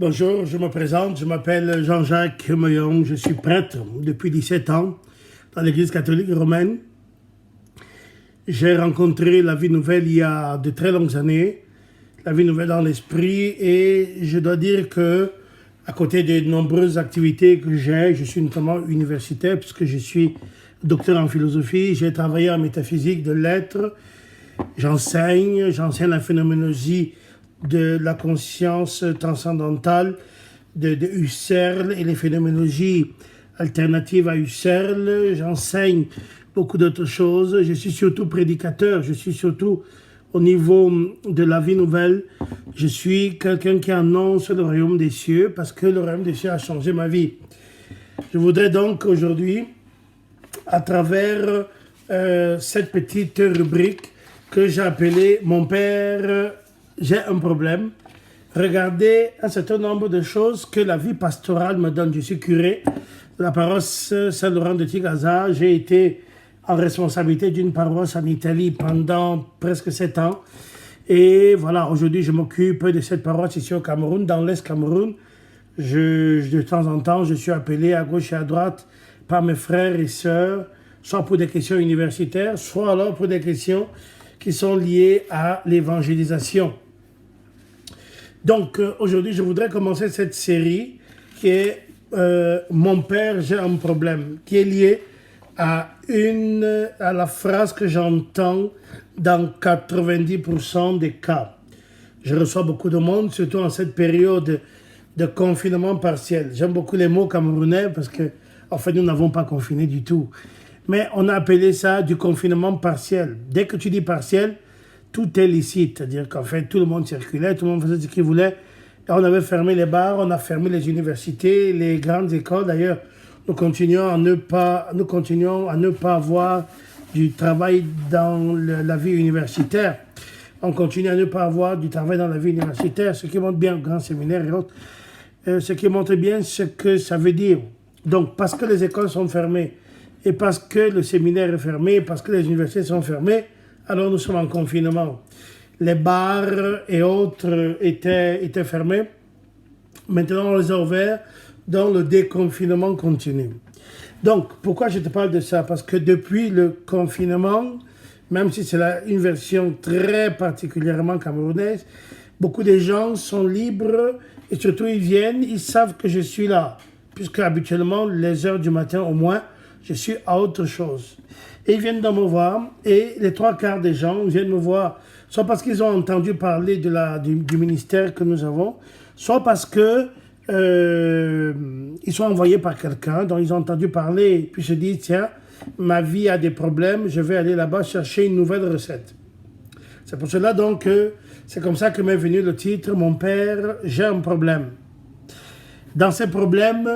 Bonjour, je me présente, je m'appelle Jean-Jacques Meillon, je suis prêtre depuis 17 ans dans l'église catholique romaine. J'ai rencontré la vie nouvelle il y a de très longues années, la vie nouvelle dans l'esprit, et je dois dire que à côté des nombreuses activités que j'ai, je suis notamment universitaire puisque je suis docteur en philosophie, j'ai travaillé en métaphysique de l'être, j'enseigne la phénoménologie de la conscience transcendantale de Husserl et les phénoménologies alternatives à Husserl. J'enseigne beaucoup d'autres choses. Je suis surtout prédicateur. Je suis surtout au niveau de la vie nouvelle. Je suis quelqu'un qui annonce le royaume des cieux parce que le royaume des cieux a changé ma vie. Je voudrais donc aujourd'hui, à travers cette petite rubrique que j'ai appelée « Mon père », j'ai un problème. Regardez un certain nombre de choses que la vie pastorale me donne. Je suis curé de la paroisse Saint-Laurent de Tigaza. J'ai été en responsabilité d'une paroisse en Italie pendant presque 7 ans. Et voilà, aujourd'hui, je m'occupe de cette paroisse ici au Cameroun, dans l'Est Cameroun. De temps en temps, je suis appelé à gauche et à droite par mes frères et sœurs, soit pour des questions universitaires, soit alors pour des questions qui sont liées à l'évangélisation. Donc, aujourd'hui, je voudrais commencer cette série qui est Mon père, j'ai un problème, qui est liée à la phrase que j'entends dans 90% des cas. Je reçois beaucoup de monde, surtout en cette période de confinement partiel. J'aime beaucoup les mots camerounais parce que, en fait, nous n'avons pas confiné du tout. Mais on a appelé ça du confinement partiel. Dès que tu dis partiel, tout est licite, c'est-à-dire qu'en fait, tout le monde circulait, tout le monde faisait ce qu'il voulait. Et on avait fermé les bars, on a fermé les universités, les grandes écoles. D'ailleurs, nous continuons à ne pas avoir du travail dans la vie universitaire. On continue à ne pas avoir du travail dans la vie universitaire, ce qui montre bien, grand séminaire et autres, ce qui montre bien ce que ça veut dire. Donc, parce que les écoles sont fermées, et parce que le séminaire est fermé, parce que les universités sont fermées, alors nous sommes en confinement. Les bars et autres étaient fermés. Maintenant, on les a ouverts dans le déconfinement continu. Donc, pourquoi je te parle de ça? Parce que depuis le confinement, même si c'est une version très particulièrement camerounaise, beaucoup de gens sont libres et surtout ils viennent, ils savent que je suis là. Puisque habituellement, les heures du matin au moins, je suis à autre chose. Et ils viennent me voir, et les 3/4 des gens viennent me voir, soit parce qu'ils ont entendu parler du ministère que nous avons, soit parce que ils sont envoyés par quelqu'un, dont ils ont entendu parler, puis se disent, tiens, ma vie a des problèmes, je vais aller là-bas chercher une nouvelle recette. C'est pour cela donc que c'est comme ça que m'est venu le titre, Mon père, j'ai un problème. Dans ces problèmes,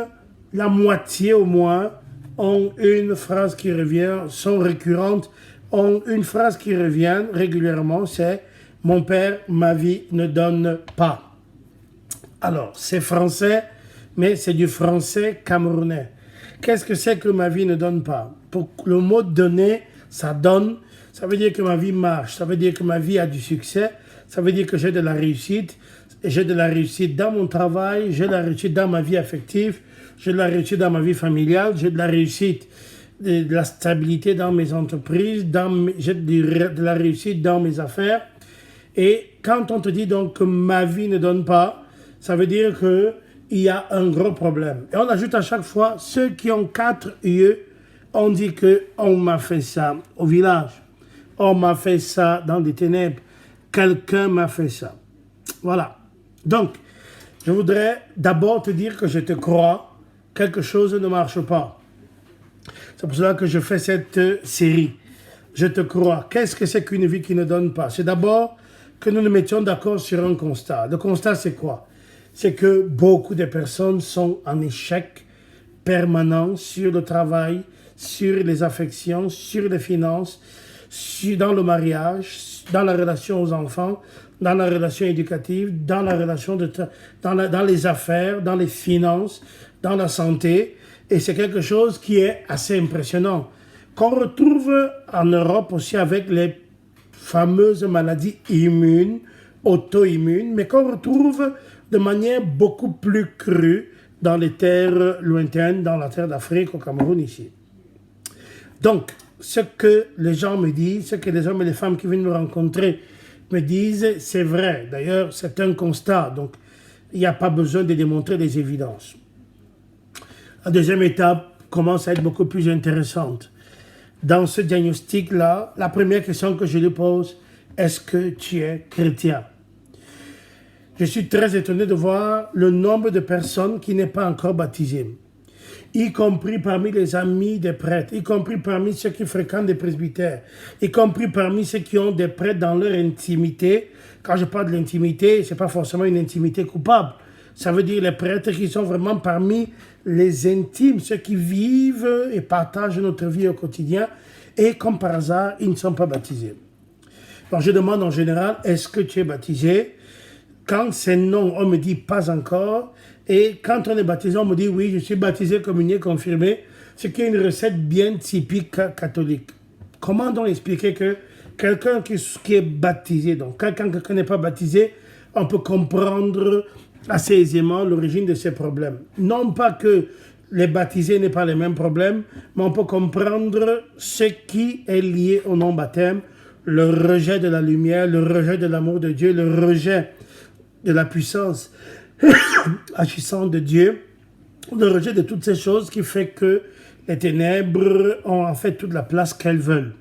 la moitié au moins ont une phrase qui revient, sont récurrentes, ont une phrase qui revient régulièrement, c'est « Mon père, ma vie ne donne pas ». Alors, c'est français, mais c'est du français camerounais. Qu'est-ce que c'est que ma vie ne donne pas? Pour le mot « donner », ça donne, ça veut dire que ma vie marche, ça veut dire que ma vie a du succès, ça veut dire que j'ai de la réussite. J'ai de la réussite dans mon travail, j'ai de la réussite dans ma vie affective, j'ai de la réussite dans ma vie familiale, j'ai de la réussite, de la stabilité dans mes entreprises, j'ai de la réussite dans mes affaires. Et quand on te dit donc que ma vie ne donne pas, ça veut dire qu'il y a un gros problème. Et on ajoute à chaque fois, ceux qui ont 4 yeux, on dit qu'on m'a fait ça au village, on m'a fait ça dans les ténèbres, quelqu'un m'a fait ça. Voilà. Donc, je voudrais d'abord te dire que je te crois, quelque chose ne marche pas. C'est pour cela que je fais cette série. Je te crois. Qu'est-ce que c'est qu'une vie qui ne donne pas? C'est d'abord que nous nous mettions d'accord sur un constat. Le constat, c'est quoi? C'est que beaucoup de personnes sont en échec permanent sur le travail, sur les affections, sur les finances, dans le mariage, dans la relation aux enfants, dans la relation éducative, dans la relation dans les affaires, dans les finances, dans la santé. Et c'est quelque chose qui est assez impressionnant, qu'on retrouve en Europe aussi avec les fameuses maladies immunes auto-immune, mais qu'on retrouve de manière beaucoup plus crue dans les terres lointaines, dans la terre d'Afrique, au Cameroun ici. Donc, ce que les gens me disent, ce que les hommes et les femmes qui viennent me rencontrer me disent, c'est vrai. D'ailleurs, c'est un constat, donc il n'y a pas besoin de démontrer des évidences. La deuxième étape commence à être beaucoup plus intéressante. Dans ce diagnostic-là, la première question que je lui pose, est-ce que tu es chrétien? Je suis très étonné de voir le nombre de personnes qui n'est pas encore baptisées, y compris parmi les amis des prêtres, y compris parmi ceux qui fréquentent des presbytères, y compris parmi ceux qui ont des prêtres dans leur intimité. Quand je parle de l'intimité, ce n'est pas forcément une intimité coupable. Ça veut dire les prêtres qui sont vraiment parmi les intimes, ceux qui vivent et partagent notre vie au quotidien, et comme par hasard, ils ne sont pas baptisés. Alors je demande en général, est-ce que tu es baptisé? Quand c'est non, on me dit pas encore. Et quand on est baptisé, on me dit oui, je suis baptisé, communié, confirmé. Ce qui est une recette bien typique catholique. Comment donc expliquer que quelqu'un qui est baptisé, donc quand quelqu'un n'est pas baptisé, on peut comprendre assez aisément l'origine de ces problèmes. Non pas que les baptisés n'aient pas les mêmes problèmes, mais on peut comprendre ce qui est lié au non-baptême, le rejet de la lumière, le rejet de l'amour de Dieu, le rejet de la puissance agissante de Dieu, le rejet de toutes ces choses qui fait que les ténèbres ont en fait toute la place qu'elles veulent.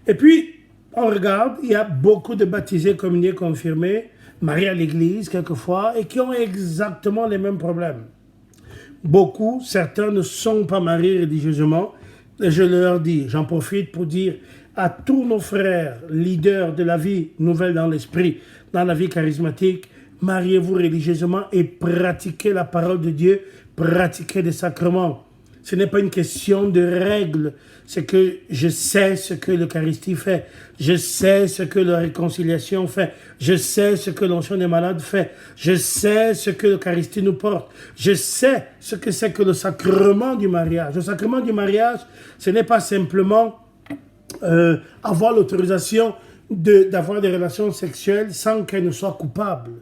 Et puis, on regarde, il y a beaucoup de baptisés, communiés, confirmés, mariés à l'église quelquefois, et qui ont exactement les mêmes problèmes. Beaucoup, certains ne sont pas mariés religieusement, et je leur dis, j'en profite pour dire à tous nos frères, leaders de la vie nouvelle dans l'esprit, dans la vie charismatique, mariez-vous religieusement et pratiquez la parole de Dieu, pratiquez des sacrements. Ce n'est pas une question de règles, c'est que je sais ce que l'Eucharistie fait, je sais ce que la réconciliation fait, je sais ce que l'onction des malades fait, je sais ce que l'Eucharistie nous porte, je sais ce que c'est que le sacrement du mariage. Le sacrement du mariage, ce n'est pas simplement avoir l'autorisation d'avoir des relations sexuelles sans qu'elles ne soient coupables.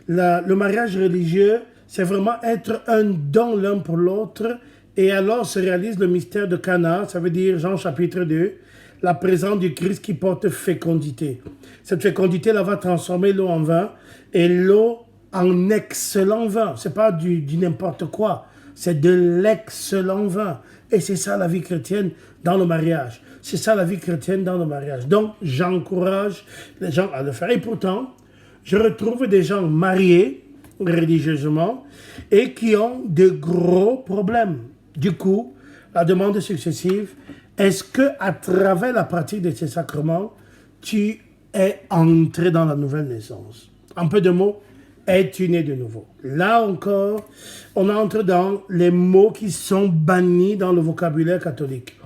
Le mariage religieux, c'est vraiment être un don l'un pour l'autre, et alors se réalise le mystère de Cana, ça veut dire Jean chapitre 2, la présence du Christ qui porte fécondité. Cette fécondité-là va transformer l'eau en vin, et l'eau en excellent vin. C'est pas du n'importe quoi, c'est de l'excellent vin. Et c'est ça la vie chrétienne dans le mariage. C'est ça la vie chrétienne dans le mariage. Donc, j'encourage les gens à le faire. Et pourtant, je retrouve des gens mariés religieusement et qui ont de gros problèmes. Du coup, la demande successive, est-ce que à travers la pratique de ces sacrements, tu es entré dans la nouvelle naissance? En peu de mots, es-tu né de nouveau? Là encore, on entre dans les mots qui sont bannis dans le vocabulaire catholique.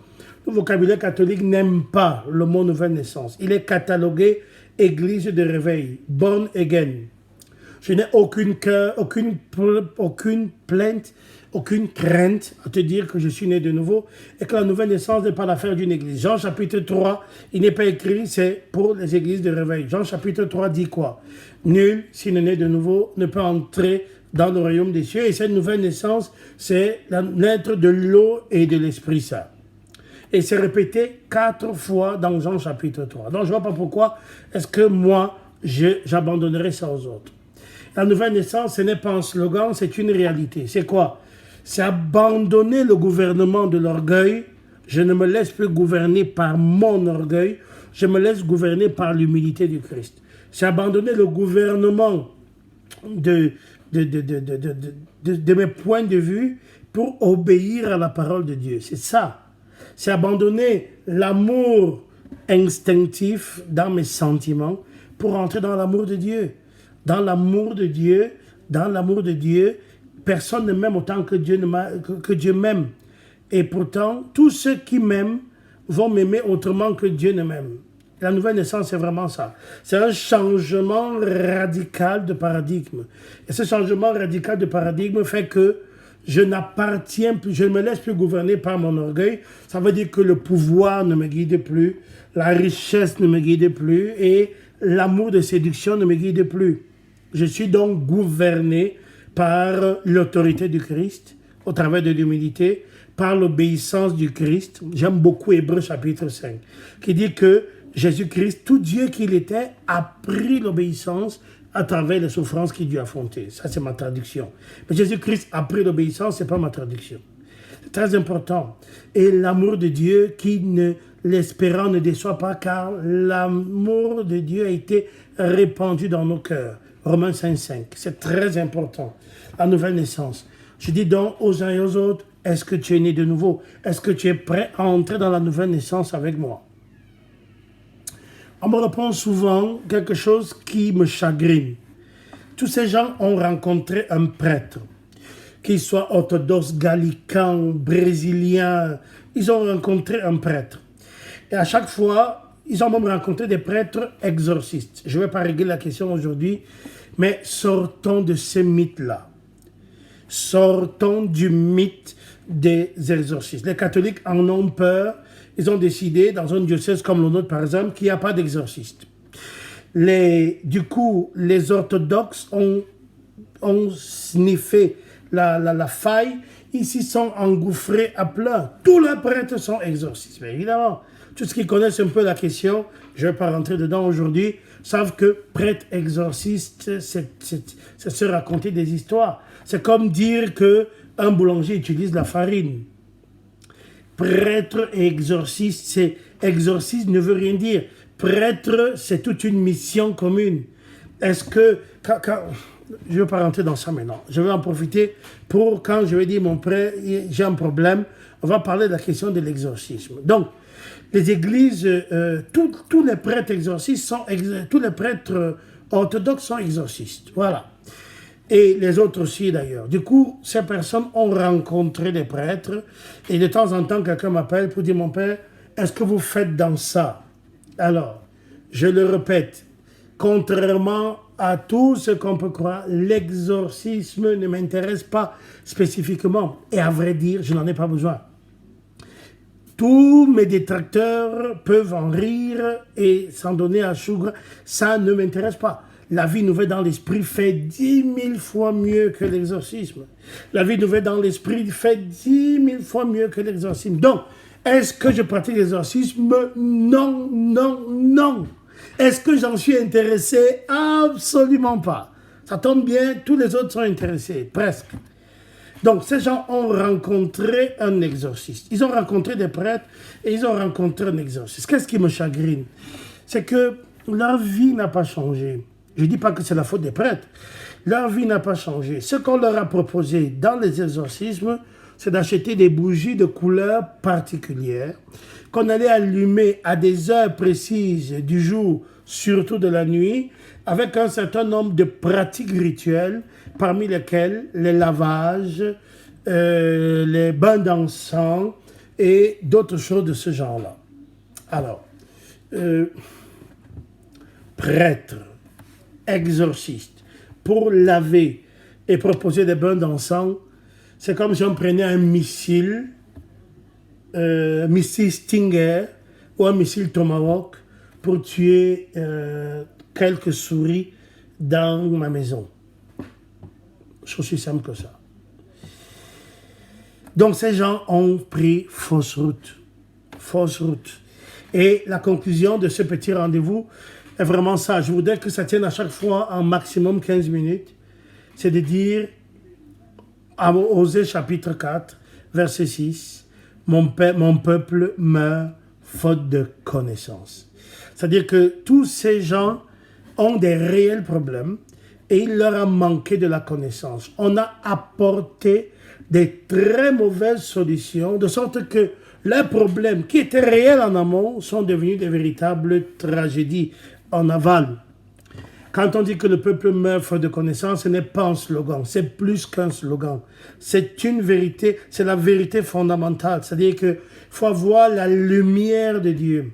Le vocabulaire catholique n'aime pas le mot nouvelle naissance. Il est catalogué église de réveil, born again. Je n'ai aucune plainte, aucune crainte à te dire que je suis né de nouveau et que la nouvelle naissance n'est pas l'affaire d'une église. Jean chapitre 3, il n'est pas écrit, c'est pour les églises de réveil. Jean chapitre 3 dit quoi? Nul, s'il est né de nouveau, ne peut entrer dans le royaume des cieux. Et cette nouvelle naissance, c'est la naître de l'eau et de l'Esprit Saint. Et c'est répété 4 fois dans Jean chapitre 3. Donc je ne vois pas pourquoi est-ce que moi, j'abandonnerais ça aux autres. La nouvelle naissance, ce n'est pas un slogan, c'est une réalité. C'est quoi? C'est abandonner le gouvernement de l'orgueil. Je ne me laisse plus gouverner par mon orgueil, je me laisse gouverner par l'humilité du Christ. C'est abandonner le gouvernement de mes points de vue pour obéir à la parole de Dieu. C'est ça. C'est abandonner l'amour instinctif dans mes sentiments pour entrer dans l'amour de Dieu. Dans l'amour de Dieu, personne ne m'aime autant que Dieu m'aime. Et pourtant, tous ceux qui m'aiment vont m'aimer autrement que Dieu ne m'aime. La nouvelle naissance, c'est vraiment ça. C'est un changement radical de paradigme. Et ce changement radical de paradigme fait que je n'appartiens plus, je ne me laisse plus gouverner par mon orgueil. Ça veut dire que le pouvoir ne me guide plus, la richesse ne me guide plus et l'amour de séduction ne me guide plus. Je suis donc gouverné par l'autorité du Christ, au travers de l'humilité, par l'obéissance du Christ. J'aime beaucoup Hébreux chapitre 5, qui dit que Jésus-Christ, tout Dieu qu'il était, a pris l'obéissance à travers les souffrances qu'il dut affronter. Ça, c'est ma traduction. Mais Jésus-Christ a pris l'obéissance, ce n'est pas ma traduction. C'est très important. Et l'amour de Dieu qui l'espérant ne déçoit pas, car l'amour de Dieu a été répandu dans nos cœurs. Romains 5,5. C'est très important. La nouvelle naissance. Je dis donc aux uns et aux autres, est-ce que tu es né de nouveau? Est-ce que tu es prêt à entrer dans la nouvelle naissance avec moi? On me répond souvent quelque chose qui me chagrine. Tous ces gens ont rencontré un prêtre, qu'il soit orthodoxe, gallican, brésilien, ils ont rencontré un prêtre. Et à chaque fois, ils ont même rencontré des prêtres exorcistes. Je ne vais pas régler la question aujourd'hui, mais sortons de ces mythes-là. Sortons du mythe des exorcistes. Les catholiques en ont peur. Ils ont décidé, dans un diocèse comme le nôtre par exemple, qu'il n'y a pas d'exorciste. Du coup, les orthodoxes ont sniffé la faille. Ils s'y sont engouffrés à plein. Tous les prêtres sont exorcistes. Mais évidemment, tous ceux qui connaissent un peu la question, je ne vais pas rentrer dedans aujourd'hui, savent que prêtre exorciste, c'est se raconter des histoires. C'est comme dire qu'un boulanger utilise la farine. Prêtre et exorciste, exorciste ne veut rien dire. Prêtre, c'est toute une mission commune. Est-ce que... je ne vais pas rentrer dans ça maintenant. Je vais en profiter pour, quand je vais dire, mon prêtre, j'ai un problème, on va parler de la question de l'exorcisme. Donc, les églises, tous les prêtres exorcistes tous les prêtres orthodoxes sont exorcistes. Voilà. Et les autres aussi d'ailleurs. Du coup, ces personnes ont rencontré des prêtres et de temps en temps, quelqu'un m'appelle pour dire, mon père, est-ce que vous faites dans ça? Alors, je le répète, contrairement à tout ce qu'on peut croire, l'exorcisme ne m'intéresse pas spécifiquement. Et à vrai dire, je n'en ai pas besoin. Tous mes détracteurs peuvent en rire et s'en donner à chougre. Ça ne m'intéresse pas. La vie nouvelle dans l'esprit fait 10 000 fois mieux que l'exorcisme. La vie nouvelle dans l'esprit fait 10 000 fois mieux que l'exorcisme. Donc, est-ce que je pratique l'exorcisme? Non, non, non. Est-ce que j'en suis intéressé? Absolument pas. Ça tombe bien, tous les autres sont intéressés, presque. Donc, ces gens ont rencontré un exorciste. Ils ont rencontré des prêtres et ils ont rencontré un exorciste. Qu'est-ce qui me chagrine? C'est que leur vie n'a pas changé. Je ne dis pas que c'est la faute des prêtres. Leur vie n'a pas changé. Ce qu'on leur a proposé dans les exorcismes, c'est d'acheter des bougies de couleurs particulières qu'on allait allumer à des heures précises du jour, surtout de la nuit, avec un certain nombre de pratiques rituelles, parmi lesquelles les lavages, les bains d'encens et d'autres choses de ce genre-là. Alors, prêtres, exorcistes, pour laver et proposer des bains d'encens, c'est comme si on prenait un missile Stinger ou un missile Tomahawk pour tuer quelques souris dans ma maison. C'est aussi simple que ça. Donc ces gens ont pris fausse route. Fausse route. Et la conclusion de ce petit rendez-vous est vraiment ça. Je voudrais que ça tienne à chaque fois en maximum 15 minutes. C'est de dire, à Osée chapitre 4, verset 6, mon peuple meurt faute de connaissance. C'est-à-dire que tous ces gens ont des réels problèmes et il leur a manqué de la connaissance. On a apporté des très mauvaises solutions, de sorte que les problèmes qui étaient réels en amont sont devenus des véritables tragédies en aval. Quand on dit que le peuple meurt faute de connaissance, ce n'est pas un slogan, c'est plus qu'un slogan. C'est une vérité, c'est la vérité fondamentale. C'est-à-dire qu'il faut avoir la lumière de Dieu.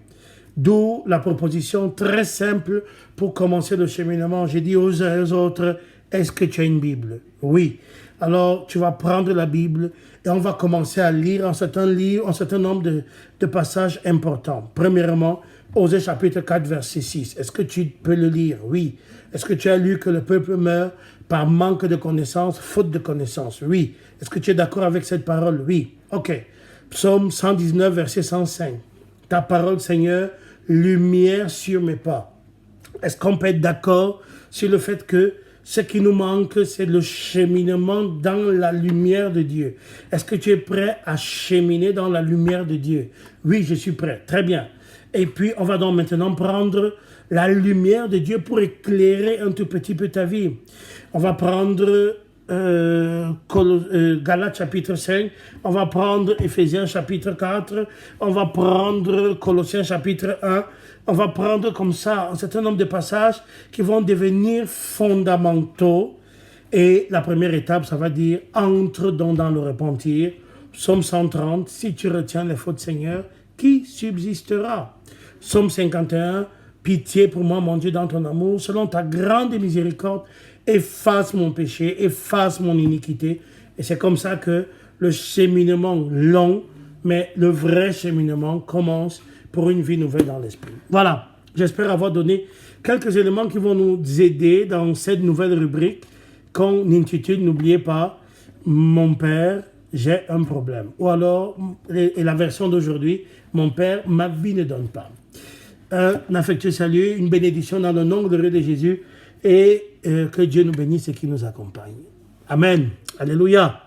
D'où la proposition très simple pour commencer le cheminement. J'ai dit aux uns et aux autres, est-ce que tu as une Bible? Oui. Alors, tu vas prendre la Bible et on va commencer à lire un certain nombre de passages importants. Premièrement, Osée chapitre 4, verset 6. Est-ce que tu peux le lire? Oui. Est-ce que tu as lu que le peuple meurt par manque de connaissance, faute de connaissance? Oui. Est-ce que tu es d'accord avec cette parole? Oui. OK. Psaume 119, verset 105. Ta parole, Seigneur, lumière sur mes pas. Est-ce qu'on peut être d'accord sur le fait que ce qui nous manque, c'est le cheminement dans la lumière de Dieu? Est-ce que tu es prêt à cheminer dans la lumière de Dieu? Oui, je suis prêt. Très bien. Et puis, on va donc maintenant prendre la lumière de Dieu pour éclairer un tout petit peu ta vie. On va prendre Galates chapitre 5, on va prendre Éphésiens chapitre 4, on va prendre Colossiens chapitre 1, on va prendre comme ça un certain nombre de passages qui vont devenir fondamentaux. Et la première étape, ça va dire « Entre donc dans le repentir ». Psaume 130, « Si tu retiens les fautes, Seigneur, qui subsistera ?» Psaume 51, « Pitié pour moi, mon Dieu, dans ton amour, selon ta grande miséricorde, efface mon péché, efface mon iniquité. » Et c'est comme ça que le cheminement long, mais le vrai cheminement commence pour une vie nouvelle dans l'esprit. Voilà, j'espère avoir donné quelques éléments qui vont nous aider dans cette nouvelle rubrique qu'on intitule, n'oubliez pas, mon père, j'ai un problème. Ou alors, et la version d'aujourd'hui, mon père, ma vie ne donne pas. Un affectueux salut, une bénédiction dans le nom glorieux de Jésus et que Dieu nous bénisse et qu'il nous accompagne. Amen. Alléluia.